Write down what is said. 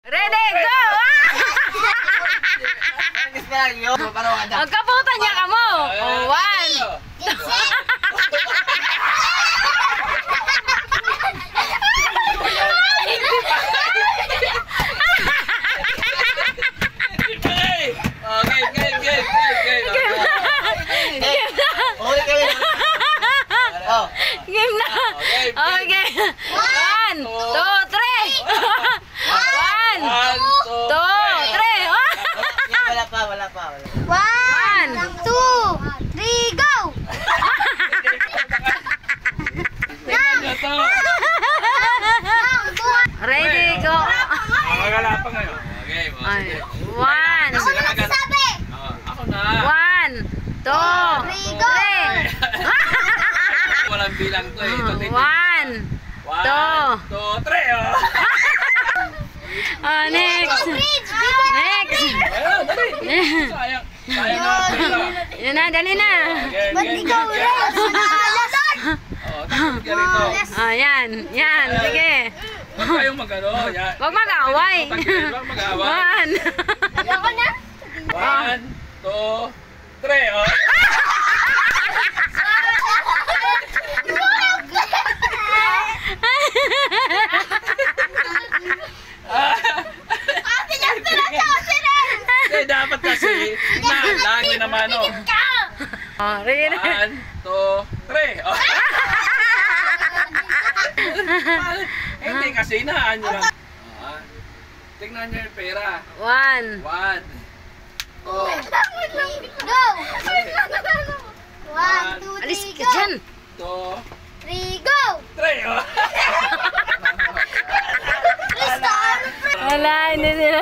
Ready, go! Magkaputan niya ka mo. Oh, 1. Game na. Okay. 1, 2, 3. 1, 2, 3. 1, 2, 3. Wala pa. 1, 2, 3, go! Ready, go. Magala pa ngayon. Okay, 1. Ako na magsasabi! Ako na. 1, 2, 3. Walang bilang to eh. 1, 2, 3. Next. Next. Ayun, dali. Sayang. Sayang na pera. Yun na, dali na. Ba't ikaw rin? Sinalasan! Yan. Yan, sige. Huwag kayong mag-ano. Huwag mag-away. Huwag mag-away. 1. Ako na? 1, 2, 3. Ate, just na Eh, dapat kasi lagi naman o. Ready na. 1, 2, 3. Hindi kasi inahaan nyo lang. Tingnan nyo yung pera. 1. 1, 2, Go! 1, 2, Alis 3, ka go! dyan. 2, 3, go! 3. Wala, hindi sila.